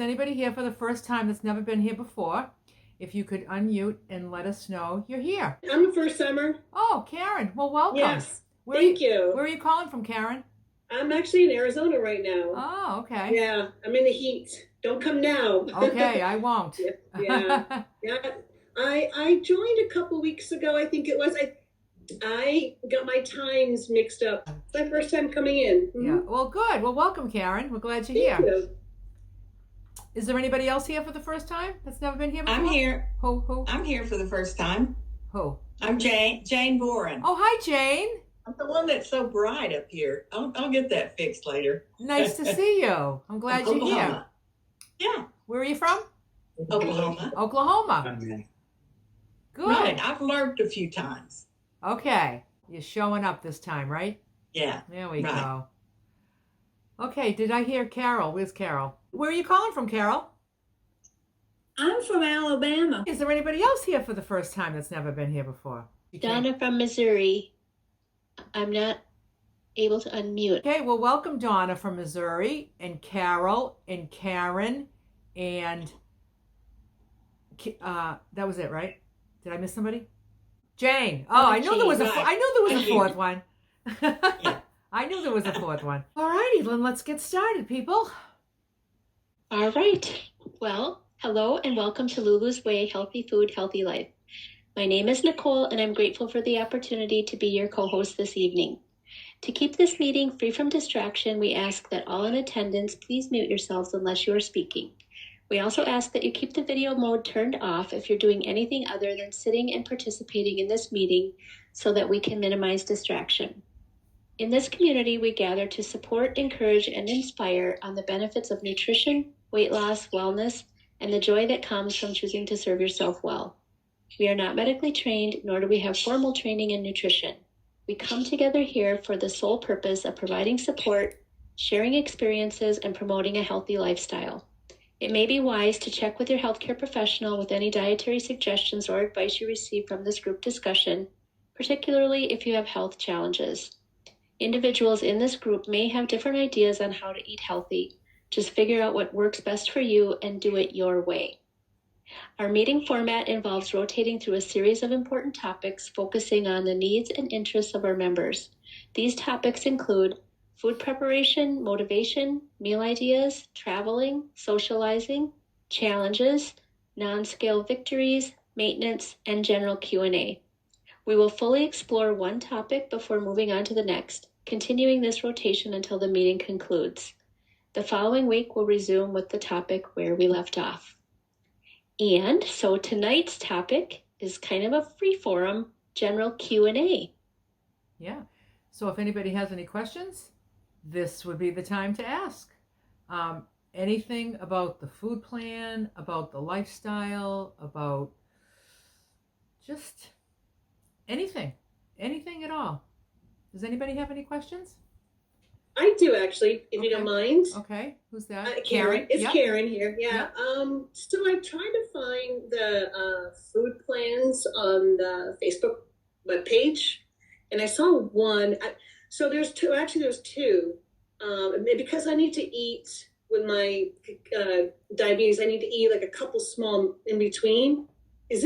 anybody here for the first time that's never been here before? If you could unmute and let us know you're here. I'm a first timer. Oh, Karen. Well, welcome. Yes. Thank you. Where are you calling from, Karen? I'm actually in Arizona right now. Oh, okay. Yeah, I'm in the heat. Don't come now. Okay, I won't. Yeah. I joined a couple weeks ago, I think it was. I got my times mixed up. It's my first time coming in. Mm-hmm. Yeah. Well, good. Well, welcome, Karen. We're glad you're Thank here. you. Is there anybody else here for the first time that's never been here before? I'm here. Who? I'm here for the first time. Who? I'm Jane Boren. Oh, hi, Jane. I'm the one that's so bright up here. I'll get that fixed later. Nice to see you. I'm glad you're here. Yeah. Where are you from? Oklahoma. Oklahoma. Good. Right. I've lurked a few times. Okay. You're showing up this time, right? Yeah. There we right. go. Okay, did I hear Carol? Where's Carol? Where are you calling from, Carol? I'm from Alabama. Is there anybody else here for the first time that's never been here before? Donna from Missouri. I'm not able to unmute. Okay, well, welcome Donna from Missouri, and Carol, and Karen, and that was it, right? Did I miss somebody? Jane. Oh, I knew there was a fourth one. Yeah. I knew there was a fourth one. All righty, then let's get started, people. All right. Well, hello and welcome to Lulu's Way, Healthy Food, Healthy Life. My name is Nicole, and I'm grateful for the opportunity to be your co-host this evening. To keep this meeting free from distraction, we ask that all in attendance please mute yourselves unless you are speaking. We also ask that you keep the video mode turned off if you're doing anything other than sitting and participating in this meeting so that we can minimize distraction. In this community, we gather to support, encourage, and inspire on the benefits of nutrition, weight loss, wellness, and the joy that comes from choosing to serve yourself well. We are not medically trained, nor do we have formal training in nutrition. We come together here for the sole purpose of providing support, sharing experiences, and promoting a healthy lifestyle. It may be wise to check with your healthcare professional with any dietary suggestions or advice you receive from this group discussion, particularly if you have health challenges. Individuals in this group may have different ideas on how to eat healthy. Just figure out what works best for you and do it your way. Our meeting format involves rotating through a series of important topics focusing on the needs and interests of our members. These topics include food preparation, motivation, meal ideas, traveling, socializing, challenges, non-scale victories, maintenance, and general Q&A. We will fully explore one topic before moving on to the next, continuing this rotation until the meeting concludes. The following week, we'll resume with the topic where we left off. And so tonight's topic is kind of a free-form general Q&A. Yeah. So if anybody has any questions, this would be the time to ask. Anything about the food plan, about the lifestyle, about just anything at all. Does anybody have any questions? I do actually, if you don't mind. Okay, who's that? Karen. It's Yep. Karen here. Yeah. Yep. So I tried to find the food plans on the Facebook webpage, and I saw one. So there's two. Actually, there's two. Because I need to eat with my diabetes, I need to eat like a couple small in between. Is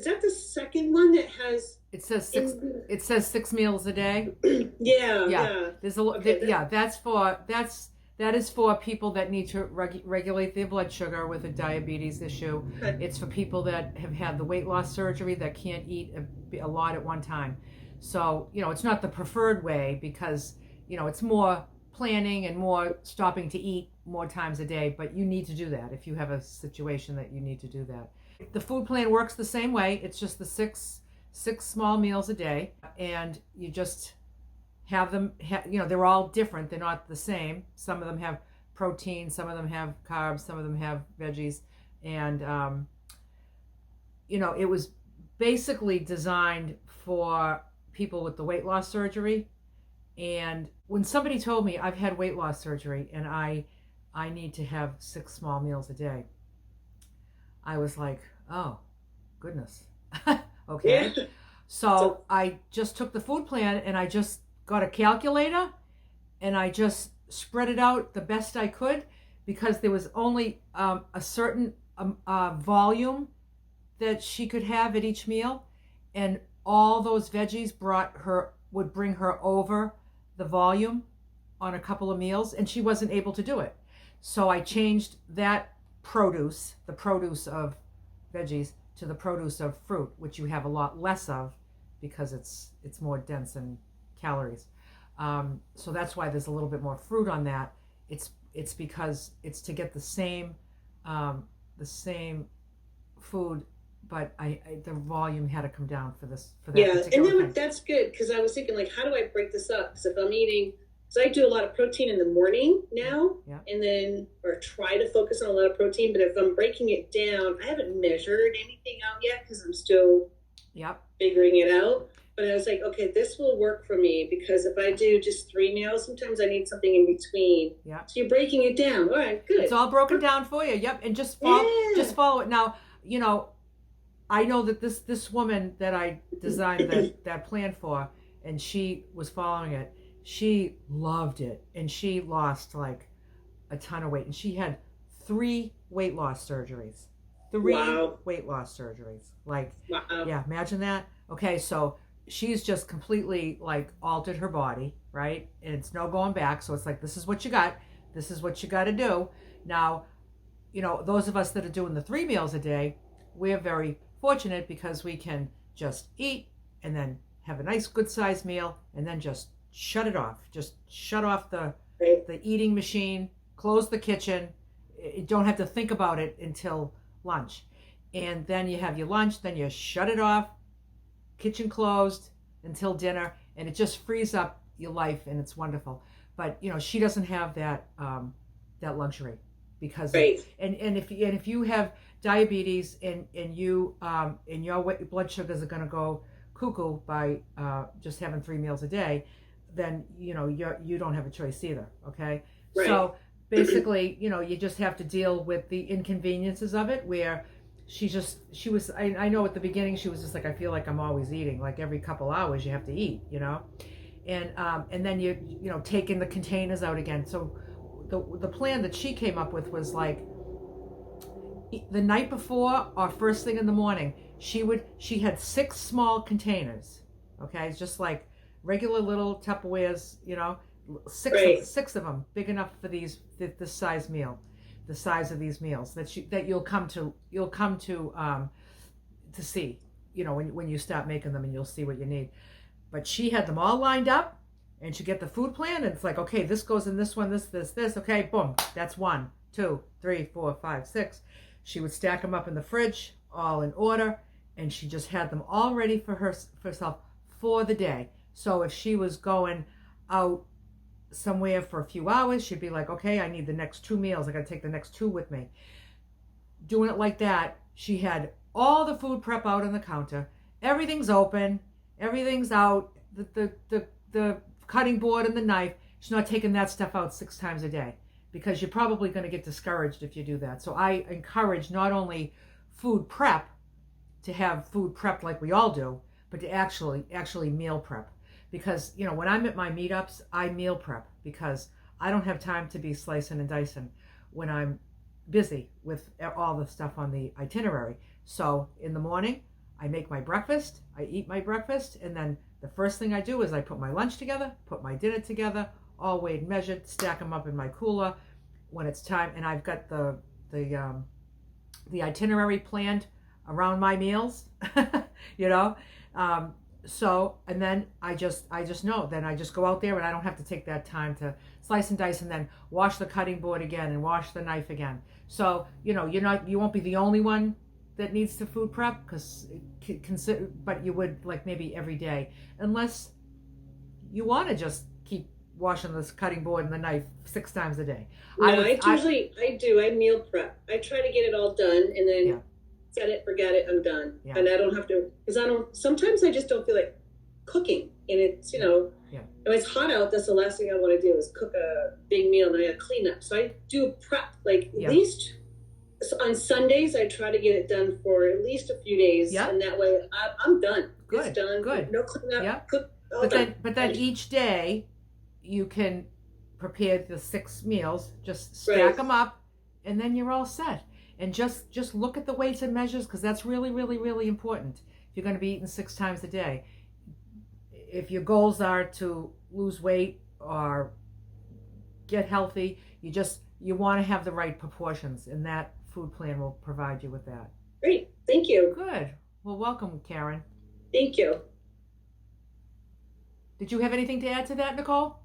that the second one that has? It says six. It says 6 meals a day. Yeah. There's a Okay, that is for people that need to regulate their blood sugar with a diabetes issue. Okay. It's for people that have had the weight loss surgery that can't eat a lot at one time. So it's not the preferred way because it's more planning and more stopping to eat more times a day. But you need to do that if you have a situation that you need to do that. The food plan works the same way. It's just the six small meals a day, and you just have them. They're all different. They're not the same. Some of them have protein. Some of them have carbs. Some of them have veggies, and it was basically designed for people with the weight loss surgery. And when somebody told me I've had weight loss surgery and I need to have 6 small meals a day, I was like, oh, goodness. Okay. Yeah. So I just took the food plan and I just got a calculator and I just spread it out the best I could because there was only a certain volume that she could have at each meal, and all those veggies would bring her over the volume on a couple of meals, and she wasn't able to do it. So I changed that produce, the produce of veggies, to the produce of fruit, which you have a lot less of because it's more dense in calories. So that's why there's a little bit more fruit on that. It's because it's to get the same food, but the volume had to come down for that. Yeah, and particular then thing. that's good because I was thinking like, how do I break this up? Because if I'm eating, because I do a lot of protein in the morning now, Yeah. and then or try to focus on a lot of protein. But if I'm breaking it down, I haven't measured anything out yet because I'm still Yep. figuring it out. But I was like, okay, this will work for me because if I do just 3 meals, sometimes I need something in between. Yeah. So you're breaking it down. All right, good. It's all broken down for you. Yep. And just follow it. Now, I know that this woman that I designed that plan for, and she was following it. She loved it, and she lost like a ton of weight, and she had 3 weight loss surgeries. 3 Wow. weight loss surgeries. Like, Wow. yeah, imagine that. Okay, so she's just completely like altered her body, right? And it's no going back. So it's like, this is what you got. This is what you got to do. Now, those of us that are doing the 3 meals a day, we're very fortunate because we can just eat and then have a nice good sized meal and then just shut it off. Just shut off the eating machine, close the kitchen. You don't have to think about it until lunch. And then you have your lunch, then you shut it off, kitchen closed until dinner, and it just frees up your life, and it's wonderful. But she doesn't have that luxury because and if you have diabetes and you and your blood sugars are going to go cuckoo by just having 3 meals a day, then you don't have a choice either. Okay, Right. So basically, you just have to deal with the inconveniences of it, where she was, I know at the beginning she was just like, I feel like I'm always eating, like every couple hours you have to eat, and then you take in the containers out again. So the plan that she came up with was like, the night before or first thing in the morning, she had 6 small containers. Okay, it's just like regular little Tupperwares, 6 of them, big enough for this size meal, the size of these meals that you'll come to see, when you start making them, and you'll see what you need. But she had them all lined up, and she get the food plan, and it's like, okay, this goes in this one, this, okay, boom, that's 1, 2, 3, 4, 5, 6. She would stack them up in the fridge, all in order, and she just had them all ready for herself for the day. So if she was going out somewhere for a few hours, she'd be like, okay, I need the next 2 meals. I got to take the next 2 with me. Doing it like that, she had all the food prep out on the counter. Everything's open. Everything's out. The cutting board and the knife. She's not taking that stuff out 6 times a day, because you're probably going to get discouraged if you do that. So I encourage not only food prep, to have food prep like we all do, but to actually meal prep. Because, when I'm at my meetups, I meal prep because I don't have time to be slicing and dicing when I'm busy with all the stuff on the itinerary. So in the morning, I make my breakfast, I eat my breakfast, and then the first thing I do is I put my lunch together, put my dinner together, all weighed and measured, stack them up in my cooler when it's time, and I've got the itinerary planned around my meals, So, and then I just know, then I just go out there and I don't have to take that time to slice and dice and then wash the cutting board again and wash the knife again. So, you won't be the only one that needs to food prep, but you would, like, maybe every day, unless you want to just keep washing this cutting board and the knife 6 times a day. No, I meal prep. I try to get it all done, and then set it, forget it, I'm done. Yeah. And I don't have to, sometimes I just don't feel like cooking, and it's, when it's hot out, that's the last thing I want to do is cook a big meal, and I gotta clean up. So I do prep, like, at least on Sundays, I try to get it done for at least a few days, and that way I'm done. Good. It's done. Good. No cleanup. Yeah. Cook. But then each day you can prepare the 6 meals, just stack Right. them up, and then you're all set. And just look at the weights and measures, because that's really, really, really important. If you're going to be eating 6 times a day, if your goals are to lose weight or get healthy, you want to have the right proportions, and that food plan will provide you with that. Great. Thank you. Good. Well, welcome, Karen. Thank you. Did you have anything to add to that, Nicole?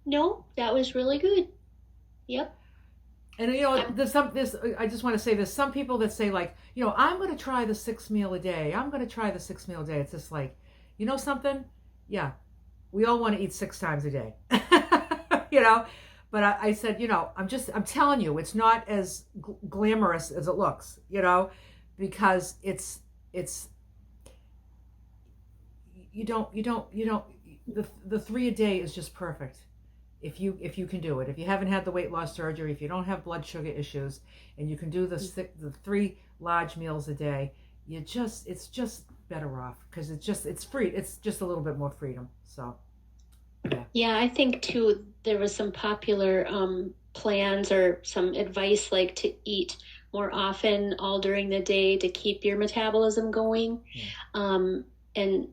No, that was really good. Yep. And I just want to say there's some people that say, like, I'm going to try the 6 meal a day. I'm going to try the 6 meal a day. It's just like, you know something? Yeah, we all want to eat 6 times a day. But I said, I'm telling you, it's not as glamorous as it looks, because it's the 3 a day is just perfect. If you can do it, if you haven't had the weight loss surgery, if you don't have blood sugar issues, and you can do the 3 large meals a day, it's just better off, because it's free. It's just a little bit more freedom. So Yeah, I think too, there was some popular plans or some advice like to eat more often all during the day to keep your metabolism going. Yeah. And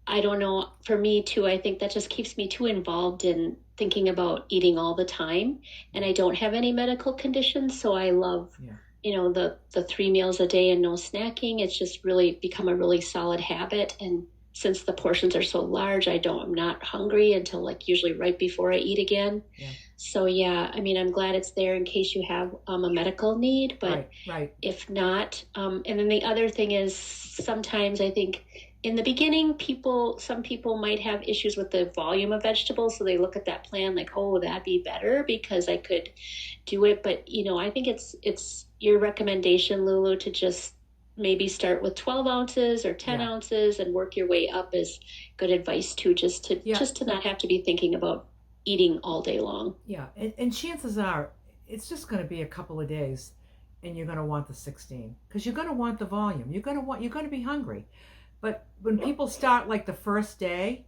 I don't know, for me too, I think that just keeps me too involved in thinking about eating all the time. And I don't have any medical conditions, so I love, the 3 meals a day and no snacking. It's just really become a really solid habit. And since the portions are so large, I'm not hungry until like usually right before I eat again. Yeah. So yeah, I mean, I'm glad it's there in case you have a medical need, but right. if not, and then the other thing is sometimes I think in the beginning, some people might have issues with the volume of vegetables. So they look at that plan like, oh, that'd be better because I could do it. But, I think it's your recommendation, Lulu, to just maybe start with 12 ounces or 10 ounces and work your way up is good advice too, just to not have to be thinking about eating all day long. Yeah. And chances are it's just going to be a couple of days and you're going to want the 16, because you're going to want the volume. You're going to be hungry. But when people start like the first day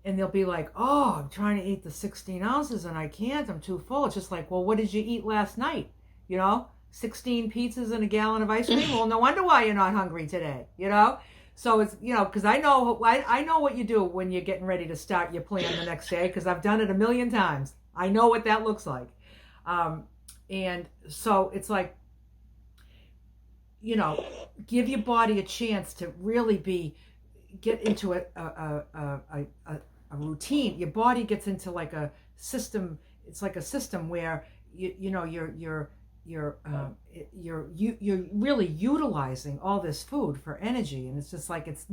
and they'll be like, oh, I'm trying to eat the 16 ounces and I can't, I'm too full. It's just like, well, what did you eat last night? 16 pizzas and a gallon of ice cream? Well, no wonder why you're not hungry today, So it's, because I know what you do when you're getting ready to start your plan the next day, because I've done it a million times. I know what that looks like. And so it's like, give your body a chance to really get into a routine. Your body gets into like a system. It's like a system where you're really utilizing all this food for energy, and it's just like it's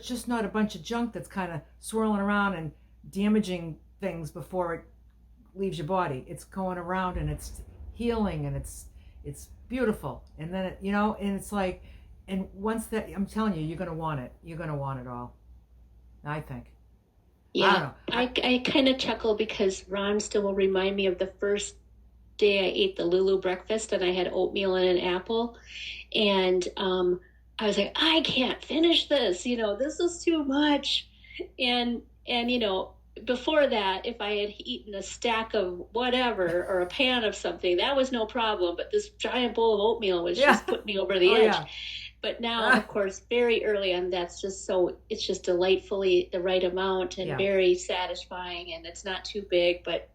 just not a bunch of junk that's kind of swirling around and damaging things before it leaves your body. It's going around and it's healing, and it's beautiful. And then and it's like, and once that, I'm telling you, you're gonna want it all, I think. Yeah, I kind of chuckle because Ron still will remind me of the first day I ate the Lulu breakfast and I had oatmeal and an apple, and I was like, I can't finish this, this is too much. And before that, if I had eaten a stack of whatever or a pan of something, that was no problem. But this giant bowl of oatmeal was just putting me over the edge. Yeah. But now, of course, very early on, it's just delightfully the right amount and very satisfying, and it's not too big. But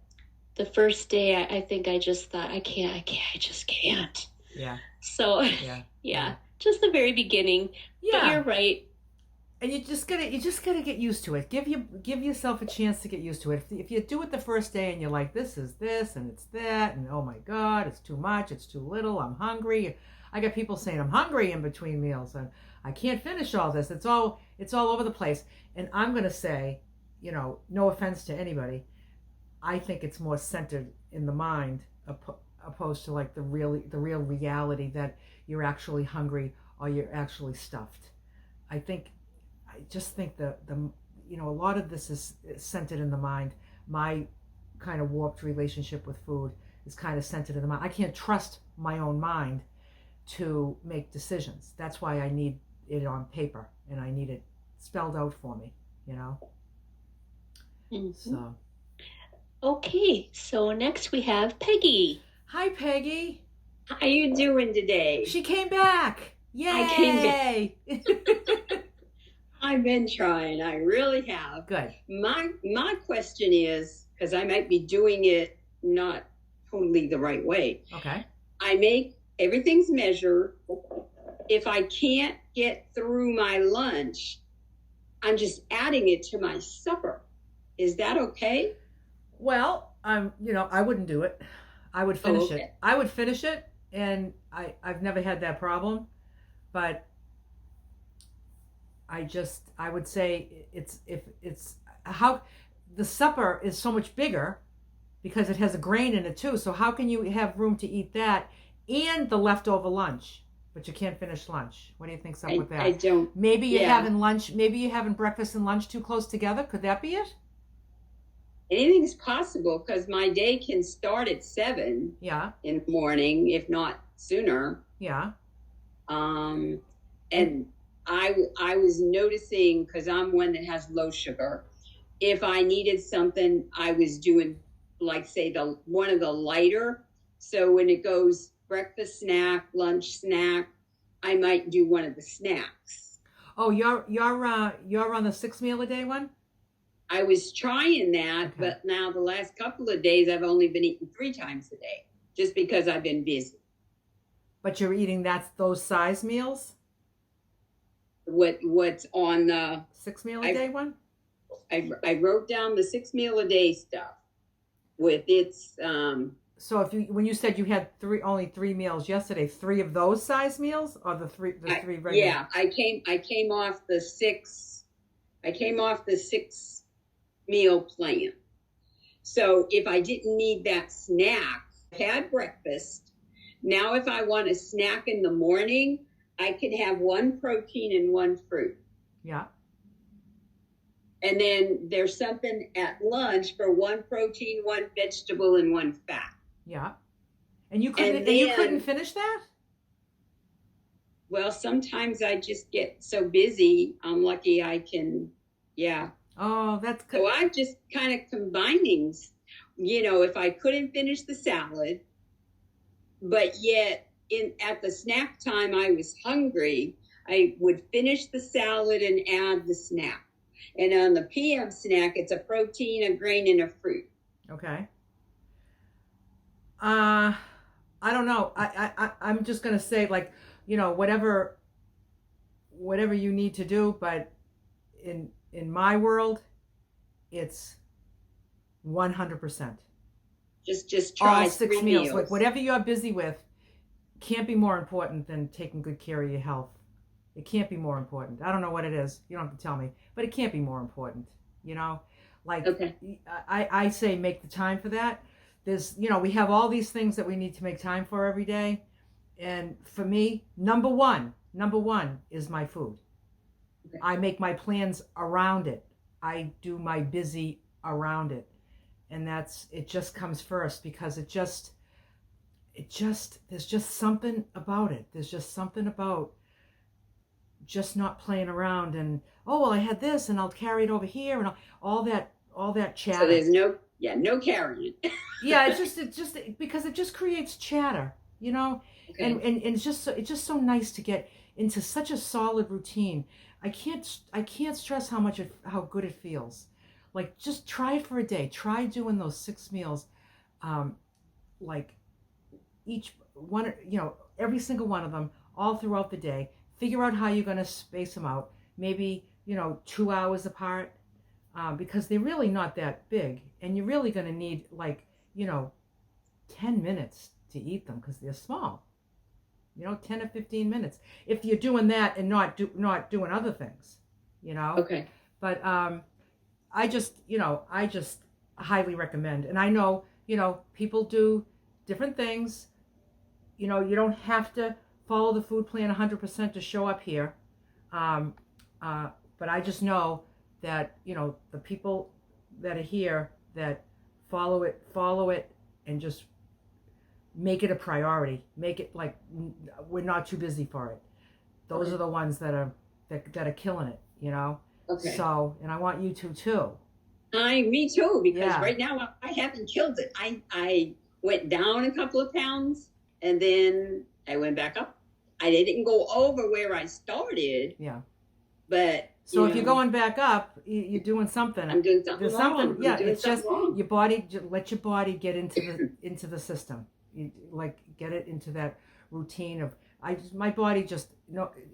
the first day, I think I just thought, I just can't. Yeah. So, just the very beginning. Yeah. But you're right. And you just gotta get used to it. Give yourself a chance to get used to it. If you do it the first day and you're like, this is this and it's that, and oh my God, it's too much, it's too little, I'm hungry. I get people saying I'm hungry in between meals and I can't finish all this. It's all over the place. And I'm gonna say, no offense to anybody, I think it's more centered in the mind opposed to like the real reality that you're actually hungry or you're actually stuffed. I just think the a lot of this is centered in the mind. My kind of warped relationship with food is kind of centered in the mind. I can't trust my own mind to make decisions. That's why I need it on paper and I need it spelled out for me, Mm-hmm. So Okay, so next we have Peggy. Hi, Peggy. How you doing today? She came back. Yay! I came I've been trying. I really have. Good. My question is, because I might be doing it not totally the right way. Okay. I make everything's measured. If I can't get through my lunch, I'm just adding it to my supper. Is that okay? Well, I wouldn't do it. I would finish okay. it. I would finish it, and I've never had that problem, but I would say it's how the supper is so much bigger because it has a grain in it too. So how can you have room to eat that and the leftover lunch, but you can't finish lunch? What do you think's up with that? I don't. Maybe you're Yeah. having lunch. Maybe you're having breakfast and lunch too close together. Could that be it? Anything's possible because my day can start at 7 Yeah. in the morning, if not sooner. Yeah. And I was noticing, because I'm one that has low sugar, if I needed something, I was doing like say one of the lighter. So when it goes breakfast snack, lunch snack, I might do one of the snacks. Oh, you're on the 6 meal a day one? I was trying that, Okay. but now the last couple of days I've only been eating 3 times a day, just because I've been busy. But you're eating those size meals? What's on the 6 meal a day one? I wrote down the 6 meal a day stuff with its So when you said you had only 3 meals yesterday, 3 of those size meals, or the three regular? yeah, I came off the 6 meal plan. So if I didn't need that snack, I had breakfast. Now if I want a snack in the morning, I can have 1 protein and 1 fruit. Yeah. And then there's something at lunch for 1 protein, 1 vegetable, and 1 fat. Yeah. And you couldn't And you then- couldn't finish that? Well, sometimes I just get so busy. I'm lucky I can, yeah. Oh, that's good. So I'm just kind of combining, if I couldn't finish the salad, but yet at the snack time I was hungry, I would finish the salad and add the snack. And on the PM snack, it's a protein, a grain, and a fruit. Okay. I don't know. I'm just gonna say, like, whatever you need to do, but in my world, it's 100%. Just try All 6 3 meals. Like whatever you're busy with can't be more important than taking good care of your health. It can't be more important. I don't know what it is. You don't have to tell me, but it can't be more important. Like Okay. I say make the time for that. There's, we have all these things that we need to make time for every day. And for me, number one is my food. Okay. I make my plans around it. I do my busy around it. And it just comes first because there's just something about it. There's just something about just not playing around and, oh, well, I had this and I'll carry it over here and all that chatter. So there's no carrying. Yeah, it's just because it just creates chatter, Okay. and it's just so nice to get into such a solid routine. I can't stress how good it feels. Like, just try it for a day. Try doing those 6 meals, like each one, every single one of them, all throughout the day. Figure out how you're going to space them out. Maybe 2 hours apart, because they're really not that big, and you're really going to need 10 minutes to eat them because they're small. 10 or 15 minutes if you're doing that and not doing other things. Okay. But I just highly recommend. And I know, people do different things. You don't have to follow the food plan 100% to show up here. But I just know that, the people that are here that follow it and just make it a priority. Make it like we're not too busy for it. Those are the ones that are killing it, Okay. So, and I want you to too. Me too, because Yeah. right now I haven't killed it. I went down a couple of pounds and then I went back up. I didn't go over where I started, Yeah. but So if you're going back up, you're doing something. I'm doing something There's wrong. something. Yeah, I'm doing it's just something wrong. your body. Let your body get into the system. You like get it into that routine of. My body just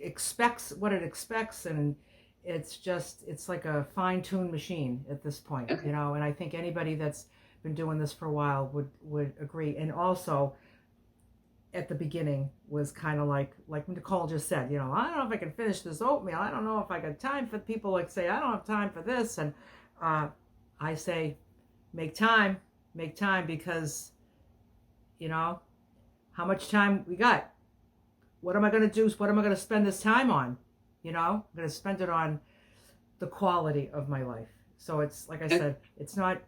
expects what it expects, and it's like a fine-tuned machine at this point, Okay. And I think anybody that's been doing this for a while would agree. And also, at the beginning was kind of like Nicole just said, I don't know if I can finish this oatmeal. I don't know if I got time for people say, I don't have time for this. And I say, make time because, how much time we got? What am I going to do? What am I going to spend this time on? I'm going to spend it on the quality of my life. So it's, like I said, it's not,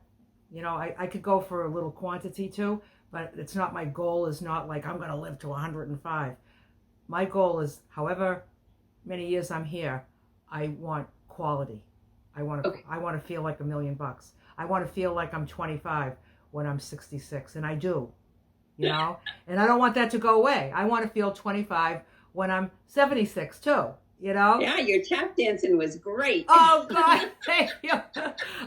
I could go for a little quantity too, but it's not, my goal is not like I'm going to live to 105. My goal is, however many years I'm here, I want quality. I want to feel like $1 million. I want to feel like I'm 25 when I'm 66, and I do, and I don't want that to go away. I want to feel 25 when I'm 76 too. Yeah, your tap dancing was great. Oh God, thank you.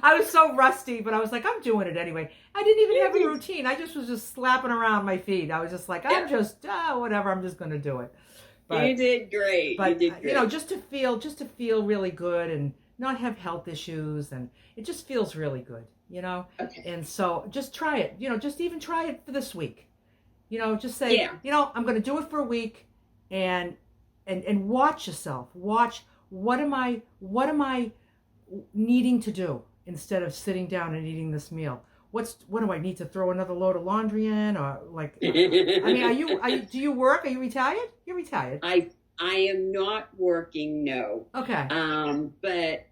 I was so rusty, but I was like, I'm doing it anyway. I didn't even have a routine. I was just slapping around my feet. I was just like, I'm just whatever. I'm just going to do it. But, you did great. But you did great. just to feel really good and not have health issues, and it just feels really good, Okay. And so just try it. Just even try it for this week. Just say, I'm going to do it for a week, and watch yourself. Watch what am I needing to do instead of sitting down and eating this meal. What do I need to throw another load of laundry in, or like? I mean, do you work? Are you retired? You're retired. I am not working. No. Okay. But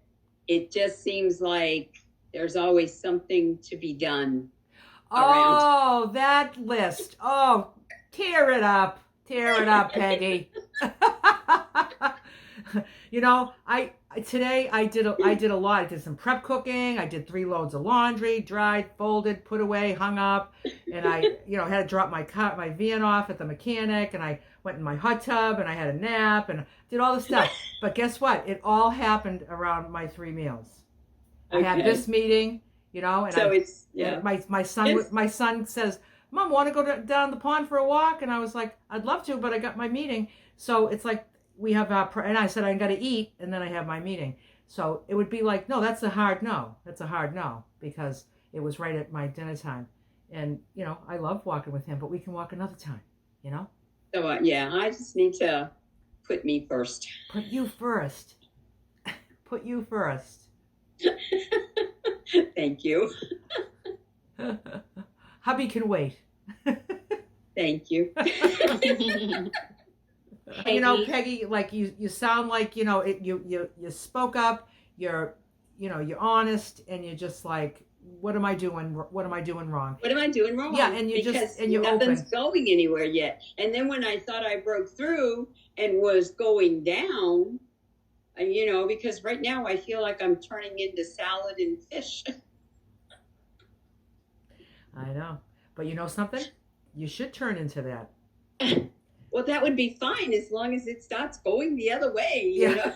it just seems like there's always something to be done. Oh, that list. Oh, tear it up, Peggy. Today I did a lot. I did some prep cooking. I did 3 loads of laundry, dried, folded, put away, hung up, and I had to drop my van off at the mechanic, and I went in my hot tub, and I had a nap, and did all the stuff. But guess what? It all happened around my 3 meals. Okay. I had this meeting, and so my son says, Mom, want to go down the pond for a walk? And I was like, I'd love to, but I got my meeting. So it's like we have and I said I got to eat, and then I have my meeting. So it would be like, no, that's a hard no. That's a hard no, because it was right at my dinner time. And, I love walking with him, but we can walk another time, So I just need to put me first. Put you first. Put you first. Thank you. Hubby can wait. Thank you. Peggy, like you sound like, you spoke up, you're honest, and you're just like, what am I doing? What am I doing wrong? What am I doing wrong? Yeah, and you're nothing's open. going anywhere yet. And then when I thought I broke through and was going down, because right now I feel like I'm turning into salad and fish. I know. But you know something? You should turn into that. Well, that would be fine as long as it starts going the other way, you know?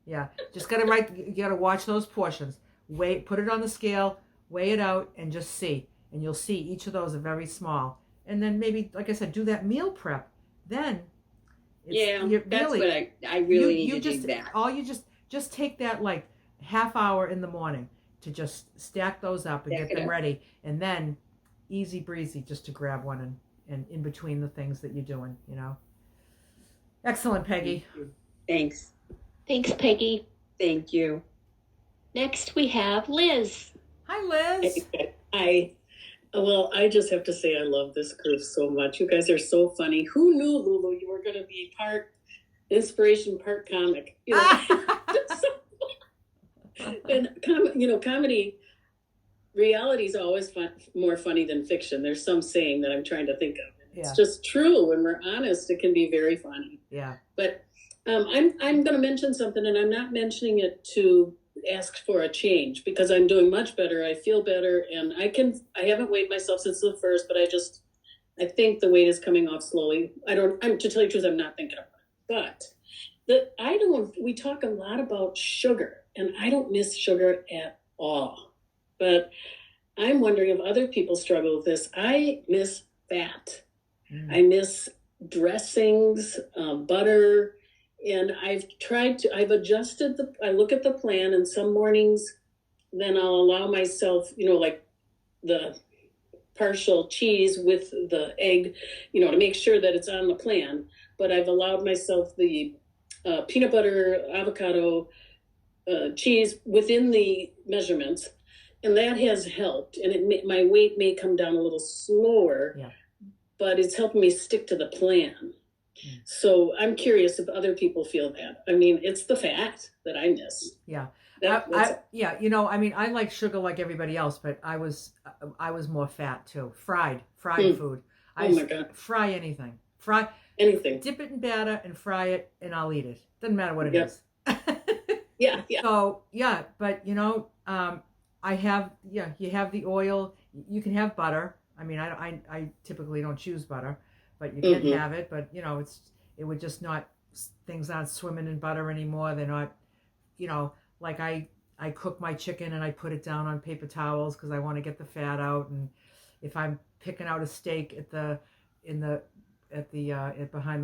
Yeah. Just you gotta watch those portions. Put it on the scale, weigh it out, and just see. And you'll see each of those are very small. And then maybe, like I said, do that meal prep. Then that's what I really need to do that. Just take that like half hour in the morning to just stack those up and get them ready, and then easy breezy just to grab one and in between the things that you're doing, Excellent, Peggy. Thanks. Thanks, Peggy. Thank you. Next, we have Liz. Hi, Liz. Well, I just have to say I love this group so much. You guys are so funny. Who knew, Lulu, you were going to be part inspiration, part comic? And comedy, reality is always more funny than fiction. There's some saying that I'm trying to think of. It's just true. When we're honest, it can be very funny. Yeah. But I'm going to mention something, and I'm not mentioning it to ask for a change because I'm doing much better. I feel better, and I haven't weighed myself since the first, but I think the weight is coming off slowly. I'm to tell you the truth, I'm not thinking about it. But we talk a lot about sugar, and I don't miss sugar at all. But I'm wondering if other people struggle with this. I miss fat. I miss dressings, butter, and I've adjusted I look at the plan, and some mornings, then I'll allow myself, like the partial cheese with the egg, to make sure that it's on the plan. But I've allowed myself the peanut butter, avocado, cheese within the measurements, and that has helped. And my weight may come down a little slower, but it's helping me stick to the plan. So I'm curious if other people feel that. I mean, it's the fat that I miss. Yeah. I like sugar like everybody else, but I was more fat too. Fried food. Oh my God. Fry anything. Anything. Dip it in batter and fry it, and I'll eat it. Doesn't matter what it is. Yeah. So but I have you have the oil. You can have butter. I mean, I typically don't choose butter, but you can have it. But it would just not, things aren't swimming in butter anymore. They're not, like I cook my chicken and I put it down on paper towels because I want to get the fat out. And if I'm picking out a steak behind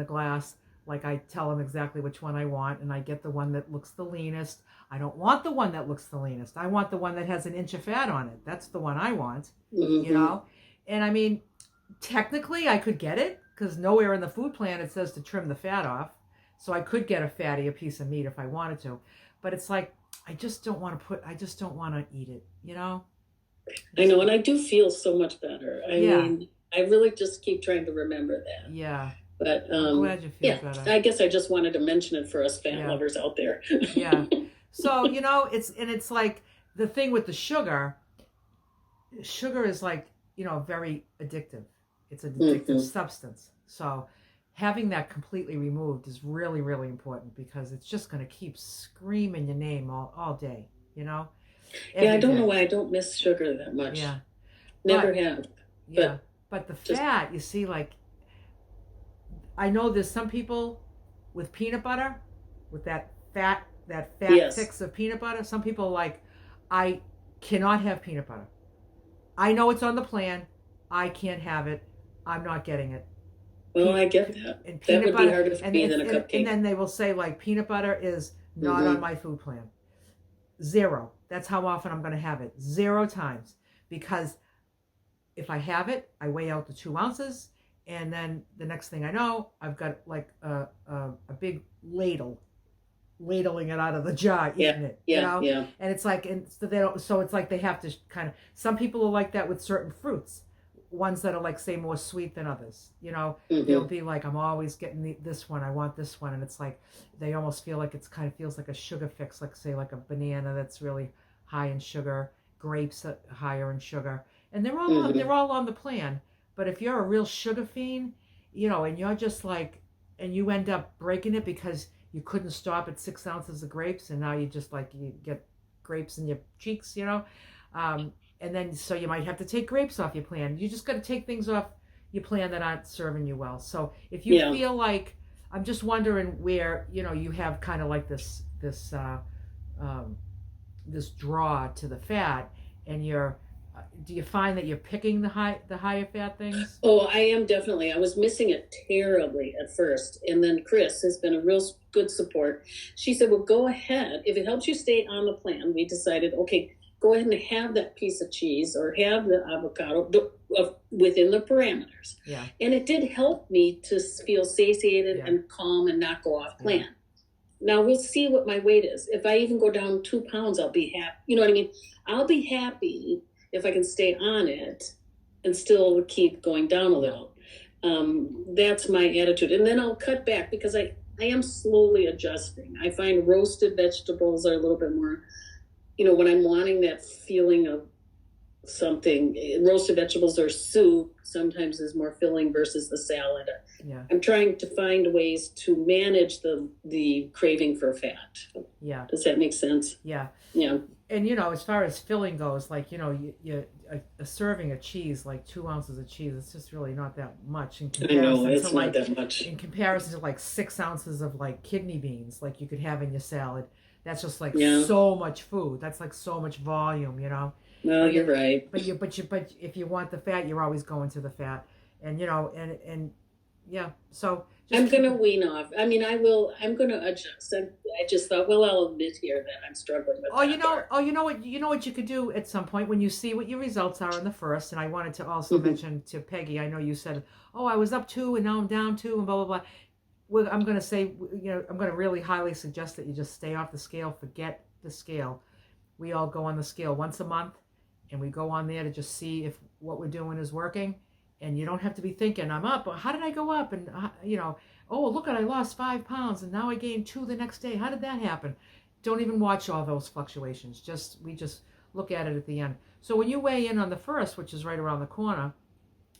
the glass, like I tell them exactly which one I want, and I get the one that looks the leanest. I don't want the one that looks the leanest. I want the one that has an inch of fat on it. That's the one I want, And I mean, technically I could get it because nowhere in the food plan it says to trim the fat off. So I could get a piece of meat if I wanted to. But it's like, I just don't want to eat it, I know, and I do feel so much better. I mean, I really just keep trying to remember that. Yeah. But I'm glad you feel better. I guess I just wanted to mention it for us fat lovers out there. Yeah. So, it's like the thing with the sugar is like, very addictive. It's an addictive substance. So having that completely removed is really, really important because it's just going to keep screaming your name all day, I don't know why I don't miss sugar that much. Yeah. Never have. Yeah. But the fat, you see, like, I know there's some people with peanut butter, with that fat fix of peanut butter. Some people like, I cannot have peanut butter. I know it's on the plan. I can't have it. I'm not getting it. Well, I get that. And that would butter, be harder for me than a cupcake. And then they will say, like, peanut butter is not on my food plan. 0. That's how often I'm going to have it. 0 times. Because if I have it, I weigh out the 2 ounces. And then the next thing I know, I've got like a big ladling it out of the jar, eating it. And it's like, so it's like they have to kind of, some people are like that with certain fruits. Ones that are like, say, more sweet than others, they'll be like, I'm always getting this one. I want this one. And it's like, they almost feel like it's kind of feels like a sugar fix, like say like a banana that's really high in sugar, grapes that are higher in sugar. And they're all on the plan. But if you're a real sugar fiend, and you're just like, and you end up breaking it because you couldn't stop at 6 ounces of grapes, and now you just like, you get grapes in your cheeks, and then so you might have to take grapes off your plan. You just got to take things off your plan that aren't serving you well. So if you feel like, I'm just wondering where, you have kind of like this draw to the fat, and do you find that you're picking the higher fat things? Oh, I am definitely. I was missing it terribly at first. And then Chris has been a real good support. She said, well, go ahead. If it helps you stay on the plan, we decided, okay, go ahead and have that piece of cheese or have the avocado within the parameters. Yeah. And it did help me to feel satiated and calm and not go off plan. Now we'll see what my weight is. If I even go down 2 pounds, I'll be happy. You know what I mean? I'll be happy if I can stay on it and still keep going down a little. That's my attitude. And then I'll cut back because I am slowly adjusting. I find roasted vegetables are a little bit more, when I'm wanting that feeling of something. Roasted vegetables or soup sometimes is more filling versus the salad. Yeah. I'm trying to find ways to manage the craving for fat. Yeah. Does that make sense? Yeah. Yeah. And as far as filling goes, like a serving of cheese, like 2 ounces of cheese, it's just really not that much in I know comparison it's to not that much. in comparison to like 6 ounces of like kidney beans, like you could have in your salad. That's just like so much food. That's like so much volume, No, you're right. But if you want the fat, you're always going to the fat, and and yeah. So I'm gonna wean off. I mean, I'm gonna adjust. I just thought, well, I'll admit here that I'm struggling with. You know what you could do at some point when you see what your results are in the first. And I wanted to also mention to Peggy. I know you said, "Oh, I was up 2 and now I'm down 2 and blah blah blah." Well, I'm gonna say, I'm gonna really highly suggest that you just stay off the scale. Forget the scale. We all go on the scale once a month, and we go on there to just see if what we're doing is working. And you don't have to be thinking, I'm up. How did I go up? And, oh, look I lost 5 pounds and now I gained 2 the next day. How did that happen? Don't even watch all those fluctuations. We just look at it at the end. So when you weigh in on the first, which is right around the corner,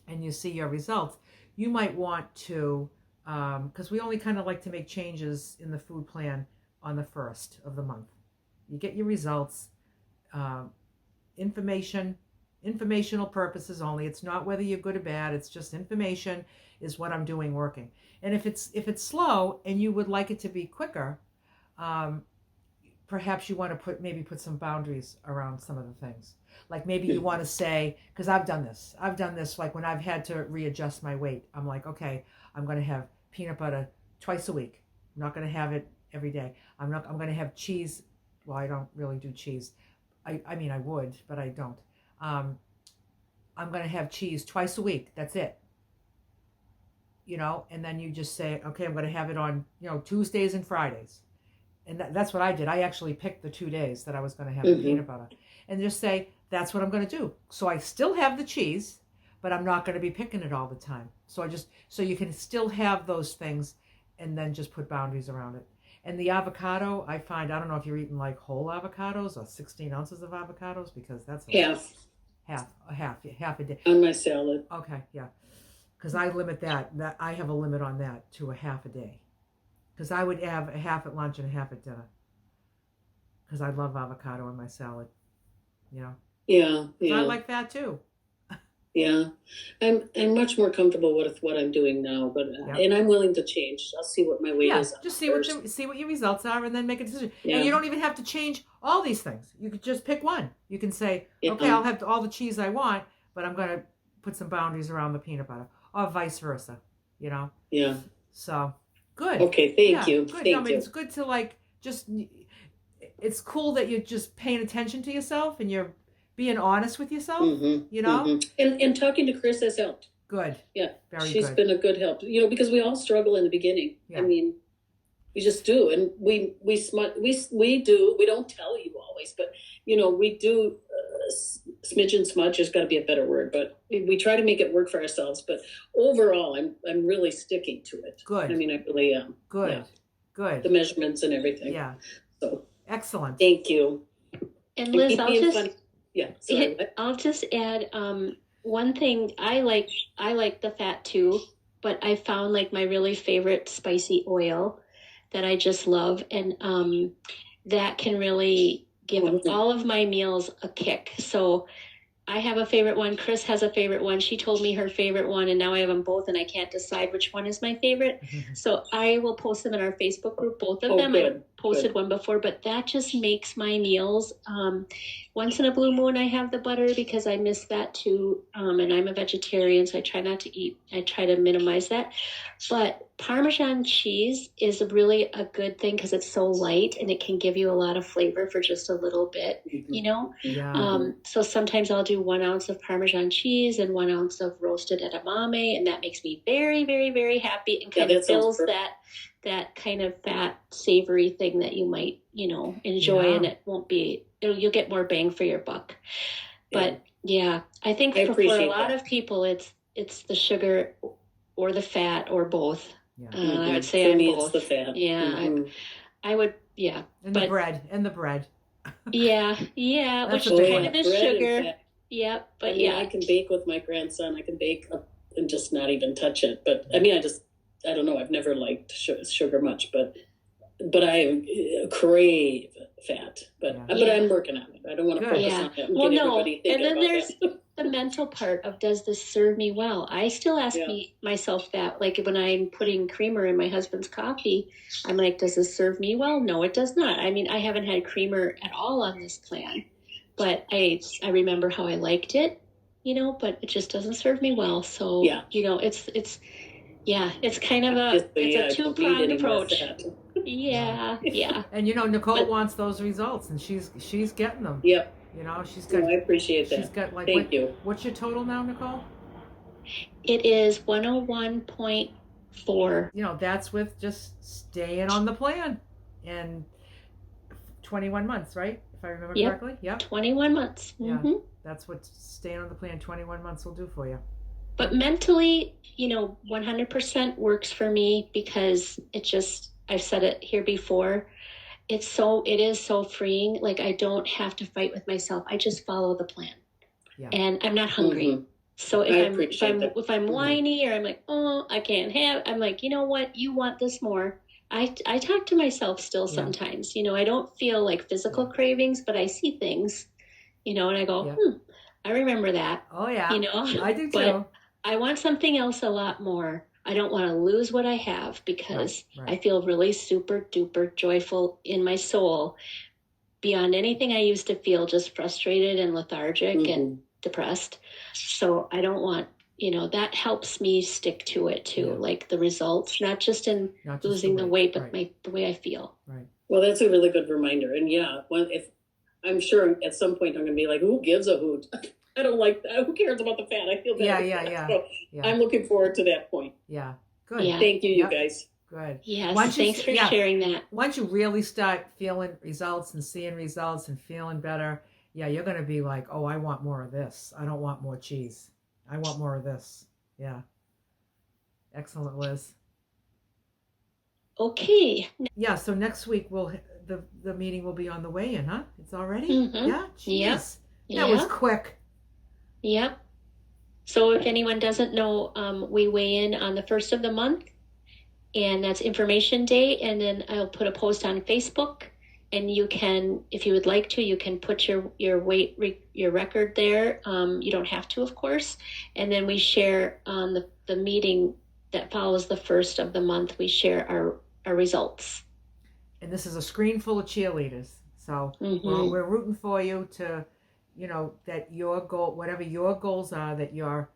and you see your results, you might want to, because we only kind of like to make changes in the food plan on the first of the month. You get your results, informational purposes only. It's not whether you're good or bad. It's just information is what I'm doing working. And if it's slow and you would like it to be quicker, perhaps you want to put some boundaries around some of the things. Like maybe you want to say, because I've done this like when I've had to readjust my weight. I'm like, okay, I'm going to have peanut butter twice a week. I'm not going to have it every day. I'm going to have cheese. Well, I don't really do cheese. I mean, I would, but I don't. I'm going to have cheese twice a week. That's it. And then you just say, okay, I'm going to have it on, Tuesdays and Fridays. And that's what I did. I actually picked the 2 days that I was going to have the peanut butter and just say, that's what I'm going to do. So I still have the cheese, but I'm not going to be picking it all the time. So so you can still have those things and then just put boundaries around it. And the avocado, I don't know if you're eating like whole avocados or 16 ounces of avocados, because that's half a day on my salad. Okay, yeah, because I limit that I have a limit on that to a half a day, because I would have a half at lunch and a half at dinner, because I love avocado in my salad. Yeah. I like that too. Yeah, I'm much more comfortable with what I'm doing now, but and I'm willing to change. I'll see what my weight is. Just see what your results are, and then make a decision. Yeah. And you don't even have to change all these things. You could just pick one. You can say, okay, I'll have all the cheese I want, but I'm going to put some boundaries around the peanut butter, or vice versa. Yeah. So good. Okay, thank you. Good. Thank you. It's good to it's cool that you're just paying attention to yourself and you're being honest with yourself, And talking to Chris has helped. Good. Yeah. She's been a good help, because we all struggle in the beginning. Yeah. I mean, we just do. And we do, we don't tell you always, but we do smidge and smudge. There's got to be a better word, but we try to make it work for ourselves. But overall, I'm really sticking to it. Good. I mean, I really am. Good. Yeah. Good. The measurements and everything. Yeah. So excellent. Thank you. And Liz, I'll just add one thing. I like the fat too, but I found like my really favorite spicy oil that I just love, and that can really give all of my meals a kick. So I have a favorite one. Chris has a favorite one. She told me her favorite one, and now I have them both, and I can't decide which one is my favorite. So I will post them in our Facebook group, both of them. Good. I posted one before, but that just makes my meals. Once in a blue moon, I have the butter because I miss that too. And I'm a vegetarian, so I try not to eat. I try to minimize that. But Parmesan cheese is really a good thing because it's so light and it can give you a lot of flavor for just a little bit, Yeah. So sometimes I'll do 1 ounce of Parmesan cheese and 1 ounce of roasted edamame, and that makes me very, very, very happy and kind of fills that kind of fat, savory thing that you might, enjoy, and it won't be, you'll get more bang for your buck. But I think for a lot of people, it's the sugar or the fat or both. Yeah. I would say for me, both. it's the fat. Yeah, I would. Yeah, And the bread. Yeah, That's which what they kind want. of is sugar. Yep. But I mean, yeah. I can bake with my grandson. I can bake up and just not even touch it. But I mean, I don't know. I've never liked sugar much, but I crave fat. But I'm working on it. I don't want to Good. focus Yeah. on it. Well, Get no. everybody thinking And then about there's that. the mental part of, does this serve me well? I still ask myself that, like when I'm putting creamer in my husband's coffee, I'm like, does this serve me well? No, it does not. I mean, I haven't had creamer at all on this plan, but I remember how I liked it, but it just doesn't serve me well. So, it's kind of a two-pronged approach. Yeah. And Nicole wants those results, and she's getting them. Yep. She's got. I appreciate that. She's got like. Thank you. What's your total now, Nicole? It is 101.4. That's with just staying on the plan, and 21 months, right? If I remember correctly. Yep. 21 months. Mm-hmm. Yeah. That's what staying on the plan 21 months will do for you. But mentally, 100% works for me, because I've said it here before. It is so freeing. Like, I don't have to fight with myself. I just follow the plan. Yeah. And I'm not hungry. Mm-hmm. So if I'm whiny, or I'm like, oh, I can't have, I'm like, you know what? You want this more. I talk to myself still sometimes. I don't feel like physical cravings, but I see things, and I go, I remember that. Oh yeah. I do too. But I want something else a lot more. I don't want to lose what I have, because I feel really super duper joyful in my soul, beyond anything I used to feel, just frustrated and lethargic and depressed. So I don't want, that helps me stick to it too, like the results, not just in losing the weight, but the way I feel. Right. Well, that's a really good reminder. And if I'm sure at some point I'm going to be like, who gives a hoot? I don't like that. Who cares about the fat? I feel bad. Yeah. So I'm looking forward to that point. Yeah. Good. Yeah. Thank you, you guys. Good. Yes. Thanks for sharing that. Once you really start feeling results and seeing results and feeling better, you're going to be like, oh, I want more of this. I don't want more cheese. I want more of this. Yeah. Excellent, Liz. Okay. Yeah. So next week the meeting will be on the way in, huh? It's already? Mm-hmm. Yeah. Jeez. Yep. That was quick. Yep. So if anyone doesn't know, we weigh in on the 1st of the month, and that's Information Day. And then I'll put a post on Facebook, and you can, if you would like to, you can put your weight, your record there. You don't have to, of course. And then we share on the meeting that follows the 1st of the month, we share our results. And this is a screen full of cheerleaders. So we're rooting for you to, that your goal, whatever your goals are, that you're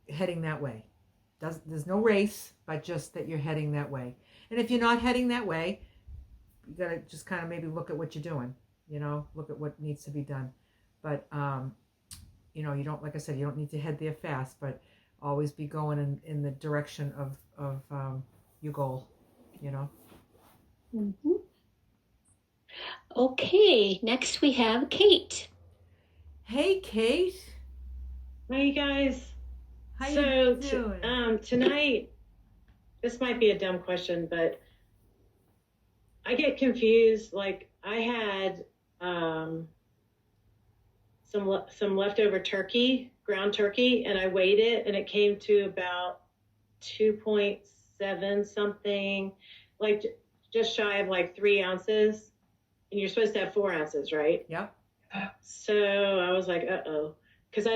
heading that way. There's no race, but just that you're heading that way. And if you're not heading that way, you got to just kind of maybe look at what you're doing, look at what needs to be done. But, you don't, like I said, you don't need to head there fast, but always be going in the direction of your goal, Mm-hmm. Okay, next we have Kate. Hey, Kate. Hi, you guys. How you doing? Tonight, this might be a dumb question, but I get confused. Like, I had some leftover turkey, ground turkey, and I weighed it, and it came to about 2.7 something, like just shy of like 3 ounces. And you're supposed to have 4 ounces, right? Yep. So I was like, because I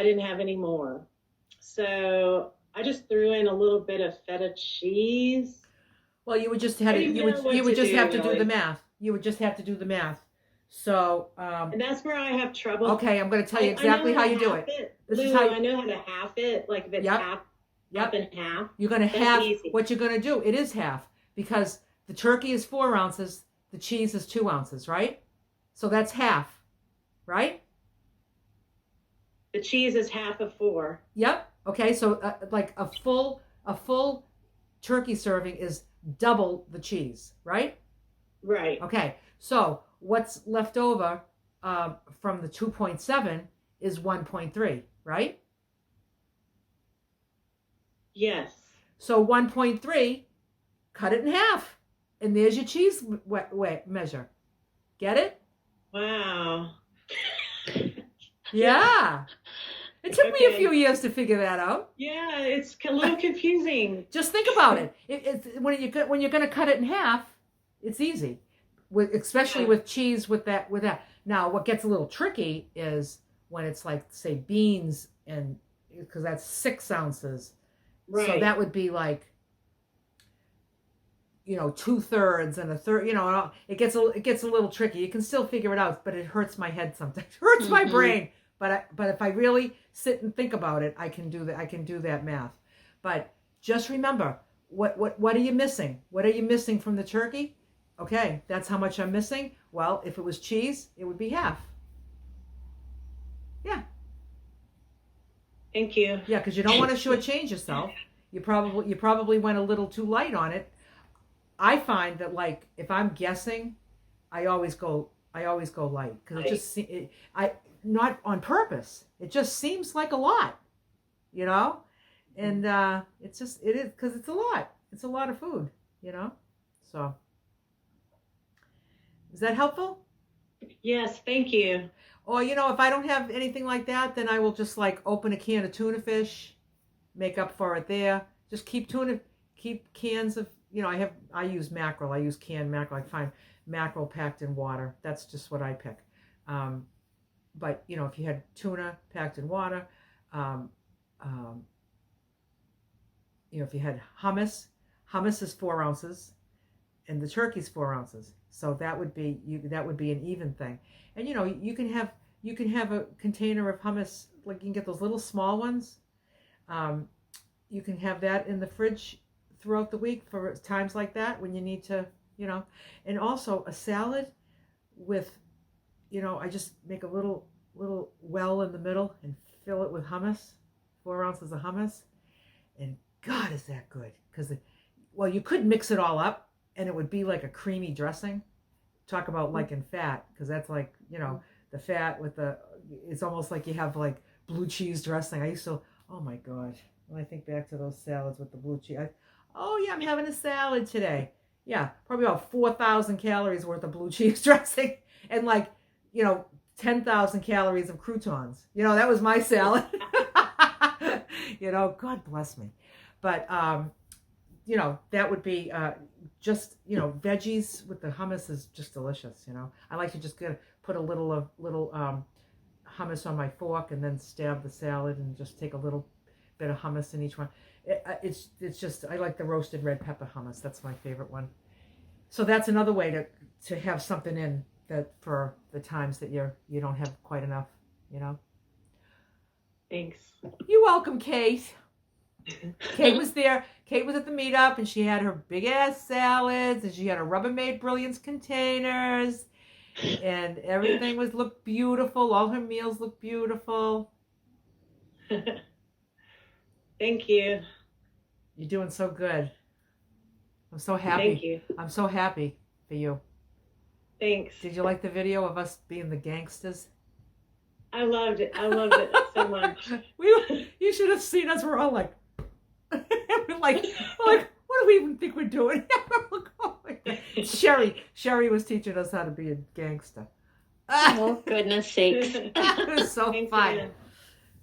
didn't have any more. So I just threw in a little bit of feta cheese. Well, you would just have to do the math. You would just have to do the math. So and that's where I have trouble. Okay, I'm going to tell you exactly how you do it. I know how to half it, like if it's half and half. You're going to half what you're going to do. It is half, because the turkey is 4 ounces, the cheese is 2 ounces, right? So that's half, right? The cheese is half of 4. Yep. Okay, so like a full turkey serving is double the cheese, right? Right. Okay, so what's left over from the 2.7 is 1.3, right? Yes. So 1.3, cut it in half, and there's your cheese measure. Get it? Wow. Yeah. It took me a Okay. few years to figure that out. Yeah, it's a little confusing. Just think about it. It's when you're going to cut it in half, it's easy. Especially Yeah. with cheese with that. Now, what gets a little tricky is when it's like, say, beans, and because that's 6 ounces. Right. So that would be like, 2/3 and a third. It gets a little tricky. You can still figure it out, but it hurts my head sometimes. It hurts my brain. But if I really sit and think about it, I can do that. I can do that math. But just remember, what are you missing? What are you missing from the turkey? Okay, that's how much I'm missing. Well, if it was cheese, it would be half. Yeah. Thank you. Yeah, because you don't want to shortchange yourself. You probably went a little too light on it. I find that, like, if I'm guessing, I always go light because it just not on purpose. It just seems like a lot, and it is because it's a lot. It's a lot of food, So, is that helpful? Yes, thank you. Or if I don't have anything like that, then I will just like open a can of tuna fish, make up for it there. Just keep cans of I use mackerel. I use canned mackerel. I find mackerel packed in water. That's just what I pick. But if you had tuna packed in water, if you had hummus is 4 ounces, and the turkey's 4 ounces. So that would be an even thing. And you can have a container of hummus, like you can get those little small ones. You can have that in the fridge throughout the week for times like that when you need to, and also a salad with, I just make a little well in the middle and fill it with hummus, 4 ounces of hummus, and God, is that good? Because you could mix it all up and it would be like a creamy dressing. Talk about liking fat, because that's like, the fat with it's almost like you have like blue cheese dressing. I used to, oh my God, when I think back to those salads with the blue cheese, I'm having a salad today. Yeah, probably about 4,000 calories worth of blue cheese dressing and 10,000 calories of croutons. That was my salad. God bless me. But, that would be just, veggies with the hummus is just delicious. I like to just put a little hummus on my fork and then stab the salad and just take a little bit of hummus in each one. It's just, I like the roasted red pepper hummus. That's my favorite one. So that's another way to have something in that for the times that you don't have quite enough, Thanks. You're welcome, Kate. Kate was there. Kate was at the meetup, and she had her big ass salads, and she had her Rubbermaid Brilliance containers, and everything looked beautiful. All her meals looked beautiful. Thank you. You're doing so good. I'm so happy. Thank you. I'm so happy for you. Thanks. Did you like the video of us being the gangsters? I loved it. I loved it so much. You should have seen us. We're all like, we're like, what do we even think we're doing? Sherry was teaching us how to be a gangster. Oh, goodness sakes. It was so Thanks, fun. Anna.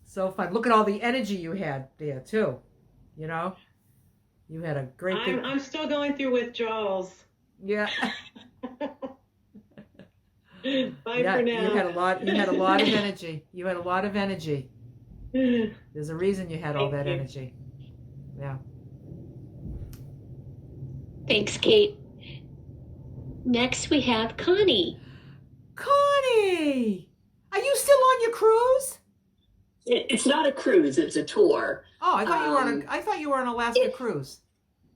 So fun. Look at all the energy you had there too. You had a great I'm still going through withdrawals. Yeah. Bye for now. You had a lot of energy. You had a lot of energy. There's a reason you had all that energy. Yeah. Thanks, Kate. Next, we have Connie. Connie! Are you still on your cruise? It's not a cruise; it's a tour. Oh, I thought you were on an Alaska cruise.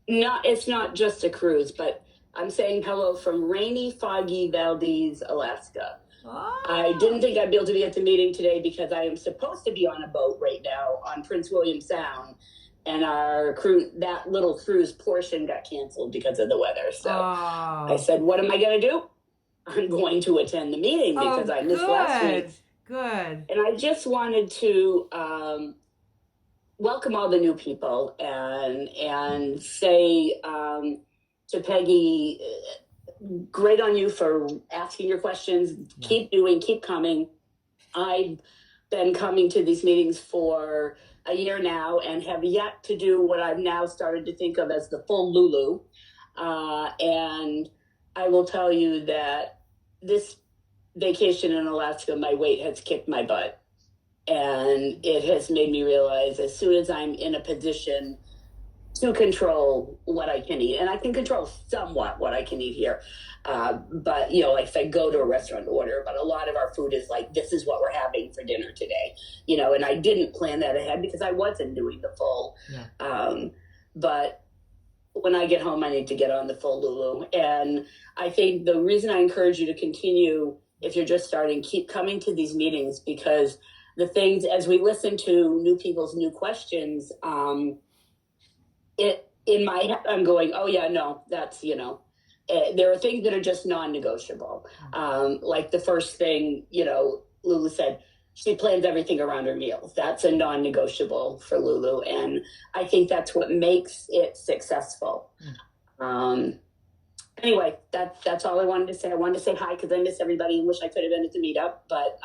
It's not just a cruise, but I'm saying hello from rainy, foggy Valdez, Alaska. Oh. I didn't think I'd be able to be at the meeting today because I am supposed to be on a boat right now on Prince William Sound, and our cruise, that little cruise portion, got canceled because of the weather. So I said, "What am I going to do? I'm going to attend the meeting because I missed last week." Good. And I just wanted to welcome all the new people and say to Peggy, great on you for asking your questions. Yeah. Keep coming. I been coming to these meetings for a year now and have yet to do what I've now started to think of as the full Lulu. And I will tell you that this vacation in Alaska, my weight has kicked my butt. And it has made me realize as soon as I'm in a position to control what I can eat, and I can control somewhat what I can eat here. But, you know, like if I go to a restaurant order, but a lot of our food is like, this is what we're having for dinner today, you know, and I didn't plan that ahead because I wasn't doing the full. Yeah. But when I get home, I need to get on the full Lulu. And I think the reason I encourage you to continue, if you're just starting, keep coming to these meetings, because the things, as we listen to new people's new questions, in my head, I'm going, oh yeah, no, that's, you know, there are things that are just non-negotiable. Like the first thing, you know, Lulu said, she plans everything around her meals. That's a non-negotiable for Lulu. And I think that's what makes it successful. Anyway, that's all I wanted to say. I wanted to say hi because I miss everybody and wish I could have been at the meetup. But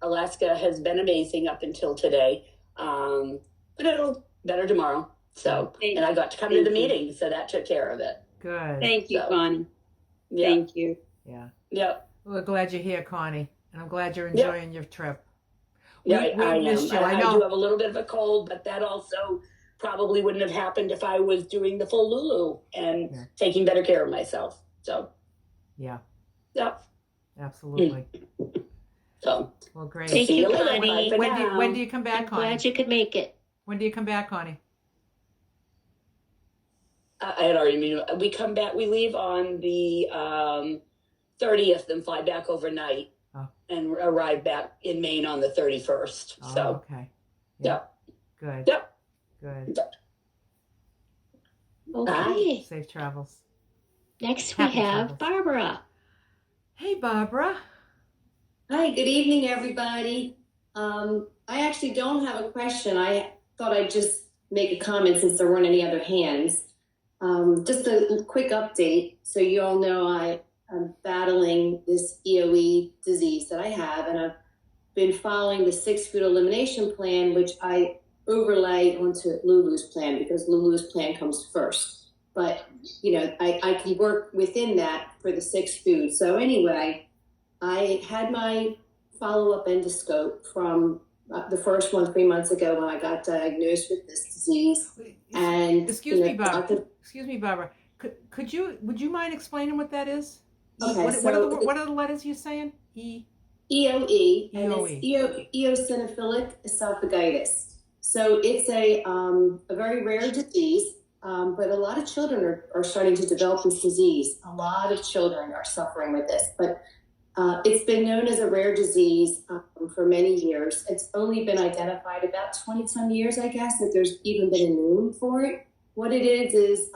Alaska has been amazing up until today. But it'll better tomorrow. So, and I got to come to the meeting, so that took care of it. Good. Thank you, Connie. Yeah. Thank you. Yeah. Yep. We're glad you're here, Connie, and I'm glad you're enjoying your trip. Yeah, I missed you. I know. do have a little bit of a cold, but that also probably wouldn't have happened if I was doing the full Lulu and taking better care of myself. So. Yeah. Yep. Absolutely. So. Well, great. Thank you, Connie. When do you come back, Connie? Glad you could make it. When do you come back, Connie? I had already mean we come back. We leave on the 30th and fly back overnight, and arrive back in Maine on the 31st. Oh, so okay. Yep. Good. Yep. Good. Okay. Safe travels. Next we Happy have travels. Barbara. Hey, Barbara. Hi, good evening, everybody. I actually don't have a question. I thought I'd just make a comment since there weren't any other hands. Just a quick update. So you all know I'm battling this EOE disease that I have, and I've been following the 6 food elimination plan, which I overlay onto Lulu's plan because Lulu's plan comes first. But, you know, I can work within that for the 6 foods. So anyway, I had my follow-up endoscope from the first one 3 months ago when I got diagnosed with this disease. And excuse me, Barbara. Would you mind explaining what that is? Okay, what are the letters you're saying? EOE, and it's eosinophilic esophagitis. So it's a very rare disease, but a lot of children are starting to develop this disease. A lot of children are suffering with this, but it's been known as a rare disease for many years. It's only been identified about 20 some years, I guess, that there's even been a name for it. What it is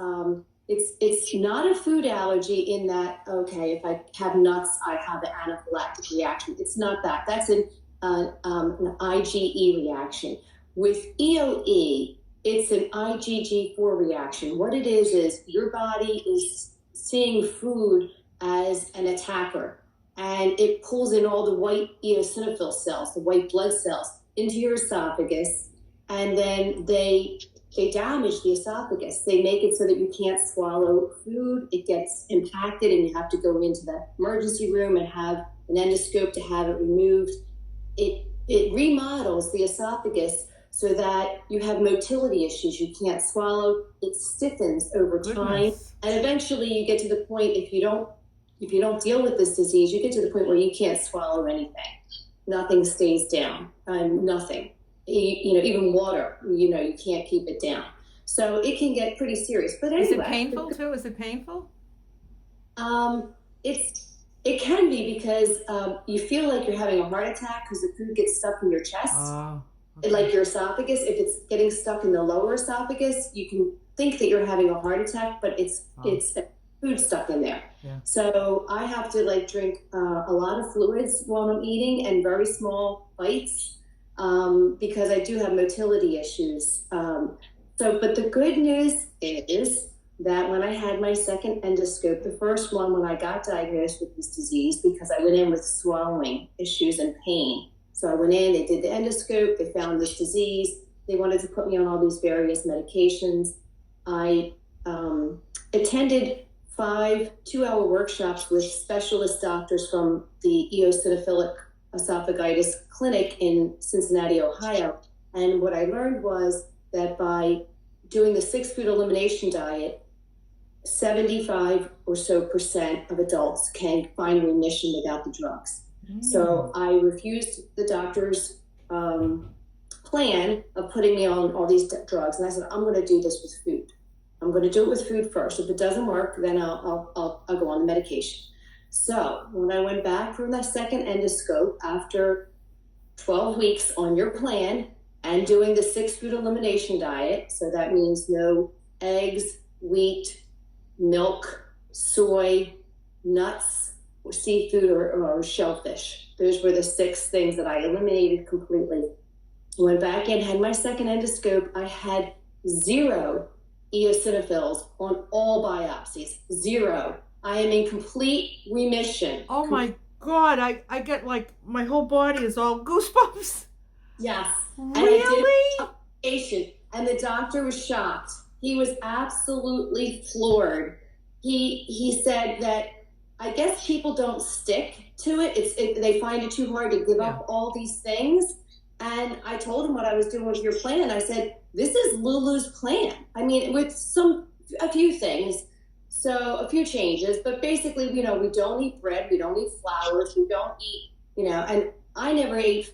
it's not a food allergy in that, okay, if I have nuts, I have an anaphylactic reaction. It's not that. That's an IgE reaction. With EOE, it's an IgG4 reaction. What it is your body is seeing food as an attacker, and it pulls in all the white eosinophil cells, the white blood cells, into your esophagus, and then they damage the esophagus. They make it so that you can't swallow food. It gets impacted, and you have to go into the emergency room and have an endoscope to have it removed. It remodels the esophagus so that you have motility issues. You can't swallow. It stiffens over time, and eventually you get to the point, if you don't deal with this disease, you get to the point where you can't swallow anything. Nothing stays down. Nothing. Even water, you can't keep it down. So it can get pretty serious. But anyway, is it painful too? Is it painful? It can be because you feel like you're having a heart attack because the food gets stuck in your chest. Oh, okay. Like your esophagus, if it's getting stuck in the lower esophagus, you can think that you're having a heart attack, but it's food stuck in there. Yeah. So I have to drink a lot of fluids while I'm eating and very small bites. Because I do have motility issues. But the good news is that when I had my second endoscope, the first one when I got diagnosed with this disease, because I went in with swallowing issues and pain, So I went in, they did the endoscope, they found this disease. They wanted to put me on all these various medications. I attended 5 2-hour workshops with specialist doctors from the eosinophilic esophagitis clinic in Cincinnati, Ohio. And what I learned was that by doing the 6 food elimination diet, 75 or so % of adults can find remission without the drugs. So I refused the doctor's plan of putting me on all these drugs. And I said, I'm going to do this with food. I'm going to do it with food first. If it doesn't work, then I'll go on the medication. So when I went back for the second endoscope after 12 weeks on your plan and doing the 6 food elimination diet, so that means no eggs, wheat, milk, soy, nuts, or seafood, or shellfish. Those were the 6 things that I eliminated completely. Went back in, had my second endoscope. I had 0 eosinophils on all biopsies. 0. I am in complete remission. Oh my God, I get like, my whole body is all goosebumps. Yes. Really? And the doctor was shocked. He was absolutely floored. He said that I guess people don't stick to it. They find it too hard to give up all these things. And I told him what I was doing with your plan. I said, this is Lulu's plan. I mean, with a few things. So a few changes, but basically, we don't eat bread, we don't eat flours, we don't eat, and I never ate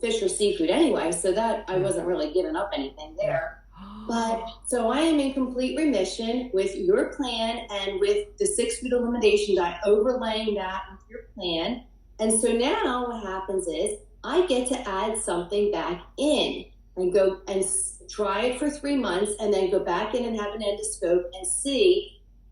fish or seafood anyway, so that I wasn't really giving up anything there. But so I am in complete remission with your plan and with the 6 food elimination diet, overlaying that with your plan. And so now what happens is I get to add something back in and go and try it for 3 months and then go back in and have an endoscope and see,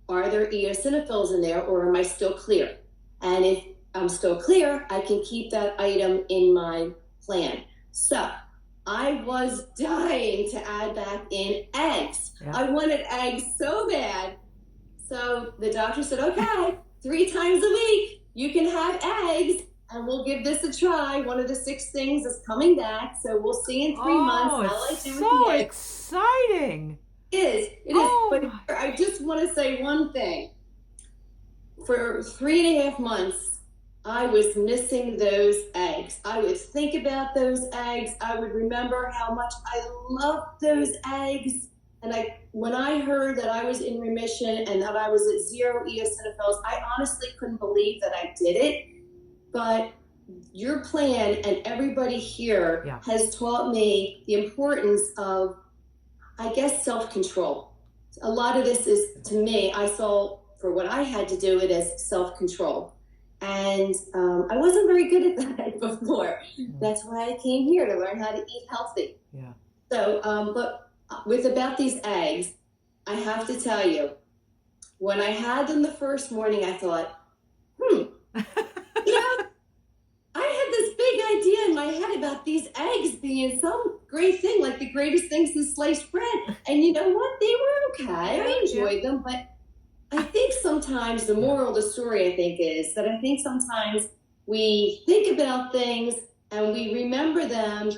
are there eosinophils in there or am I still clear? And if I'm still clear, I can keep that item in my plan. So I was dying to add back in eggs. Yeah. I wanted eggs so bad. So the doctor said, okay, 3 times a week, you can have eggs and we'll give this a try. One of the 6 things is coming back. So we'll see in 3 months how I do with the eggs. Exciting. It is. But I just want to say one thing. For 3.5 months, I was missing those eggs. I would think about those eggs. I would remember how much I loved those eggs. And when I heard that I was in remission and that I was at 0 eosinophils, I honestly couldn't believe that I did it. But your plan and everybody here has taught me the importance of, I guess, self-control. A lot of this is, to me, I saw for what I had to do it as self-control. And I wasn't very good at that before. That's why I came here, to learn how to eat healthy. Yeah. So, but about these eggs, I have to tell you, when I had them the first morning, I thought, I had this big idea in my head about these eggs being some great thing, like the greatest thing since sliced bread. And you know what? They were okay. I enjoyed them, but I think sometimes the moral of the story, I think, is that I think sometimes we think about things and we remember them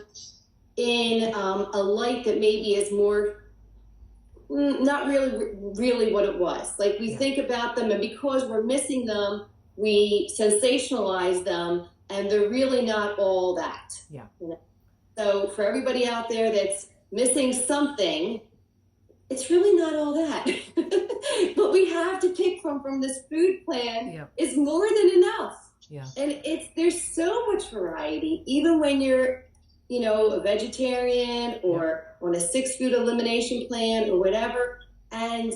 in a light that maybe is more not really what it was. Like we think about them, and because we're missing them, we sensationalize them, and they're really not all that. Yeah. So for everybody out there that's missing something, it's really not all that. But we have to pick from this food plan is more than enough. Yeah. And there's so much variety, even when you're, a vegetarian or on a 6 food elimination plan or whatever. And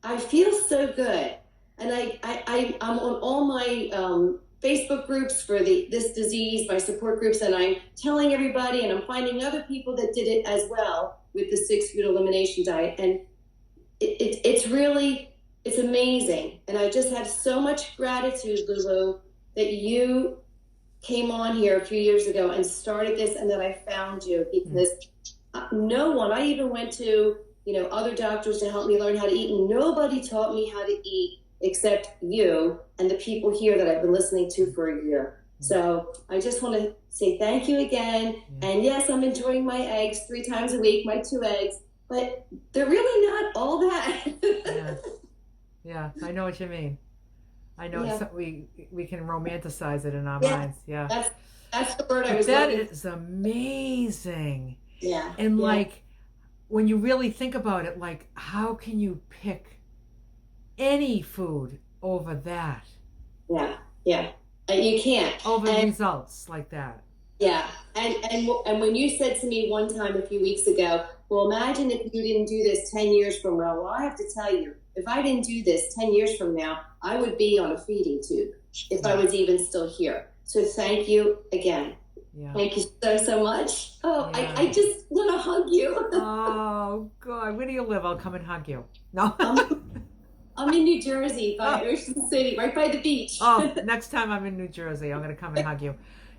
I feel so good. And I'm on all my Facebook groups for this disease, my support groups, and I'm telling everybody, and I'm finding other people that did it as well with the 6 food elimination diet. And it's amazing. And I just have so much gratitude, Lulu, that you came on here a few years ago and started this, and that I found you, because no one, I even went to, other doctors to help me learn how to eat, and nobody taught me how to eat except you and the people here that I've been listening to for a year. So I just want to say thank you again. And yes, I'm enjoying my eggs 3 times a week, my 2 eggs, but they're really not all that. Yeah, I know what you mean. I know we can romanticize it in our Yeah. minds. Yeah. That's the word I was That looking is amazing. Yeah. And yeah. like when you really think about it, like how can you pick any food over that? Yeah. Yeah. You can't. Over results like that. Yeah. And when you said to me one time a few weeks ago, well, imagine if you didn't do this 10 years from now. Well, I have to tell you, if I didn't do this 10 years from now, I would be on a feeding tube if I was even still here. So thank you again. Yeah. Thank you so much. Oh, Yeah. I just want to hug you. Oh, God. Where do you live? I'll come and hug you. No. I'm in New Jersey, by Ocean City, right by the beach. Oh, next time I'm in New Jersey, I'm going to come and hug you.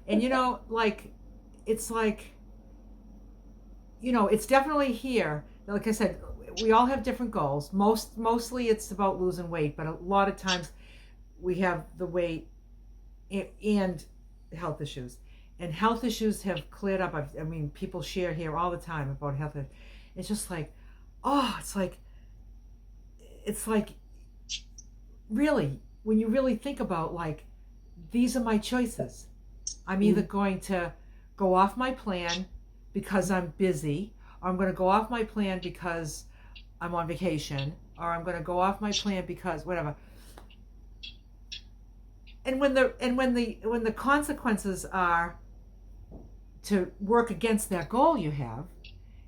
And, you know, like, it's like, you know, it's definitely here. Like I said, we all have different goals. Mostly it's about losing weight, but a lot of times we have the weight and health issues. And health issues have cleared up. I mean, people share here all the time about health. It's just like, oh, it's like, really, when you really think about, like, these are my choices. I'm either going to go off my plan because I'm busy, or I'm going to go off my plan because I'm on vacation, or I'm going to go off my plan because whatever. And when the consequences are to work against that goal you have,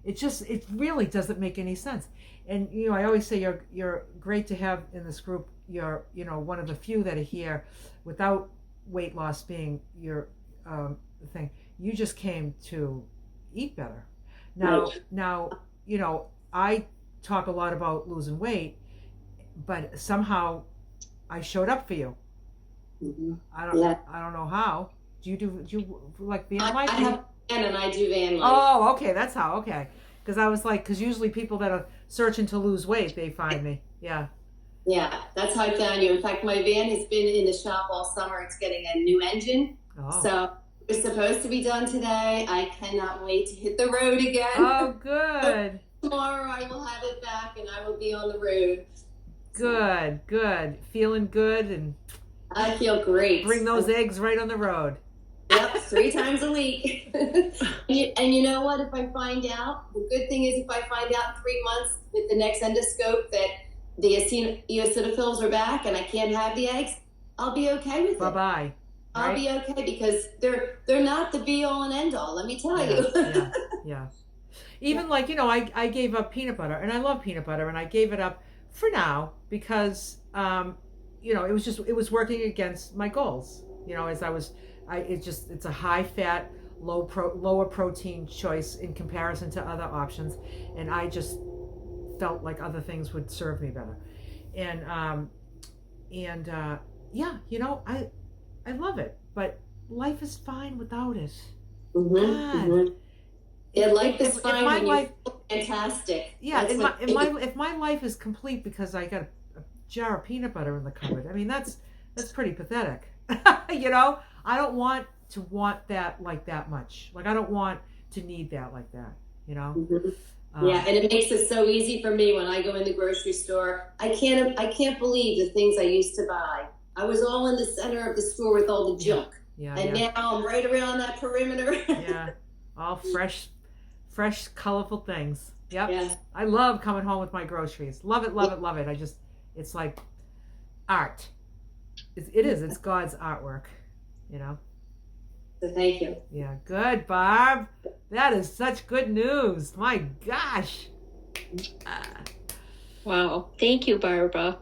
it really doesn't make any sense. And you know, I always say you're great to have in this group. You're, you know, one of the few that are here without weight loss being your thing. You just came to eat better. Now, you know, I talk a lot about losing weight, but somehow I showed up for you. Mm-hmm. I don't know how. Do you like van life? I have van and I do van life. Oh, okay, that's how. Okay, because I was like, because usually people that are searching to lose weight, they find me. Yeah. Yeah, that's how I found you. In fact, my van has been in the shop all summer. It's getting a new engine. Oh. So it's supposed to be done today. I cannot wait to hit the road again. Oh, good. Tomorrow I will have it back and I will be on the road. Good. Feeling good, and I feel great. Bring those eggs right on the road. Yep, 3 times a week. And you know what? If I find out, the good thing is if I find out in 3 months with the next endoscope that the eosinophils are back and I can't have the eggs, I'll be okay with it. Bye-bye. I'll be okay because they're not the be all and end all, let me tell you. Yeah. Even like, you know, I gave up peanut butter, and I love peanut butter, and I gave it up for now because you know, it was working against my goals. You know, as it's a high fat, lower protein choice in comparison to other options, and I just felt like other things would serve me better. And yeah, you know, I love it, but life is fine without it. Yeah, life is fine when life, you're fantastic. Yeah, if my life is complete because I got a jar of peanut butter in the cupboard, I mean, that's pretty pathetic. You know, I don't want to want that like that much. Like, I don't want to need that like that, you know? Yeah, and it makes it so easy for me when I go in the grocery store. I can't believe the things I used to buy. I was all in the center of the store with all the junk. Now I'm right around that perimeter. Yeah, all fresh, colorful things. Yep. Yeah. I love coming home with my groceries. Love it, love it. It's like art. It is. It's God's artwork, you know? So thank you. Yeah, good, Barb. That is such good news. My gosh. Wow. Thank you, Barbara.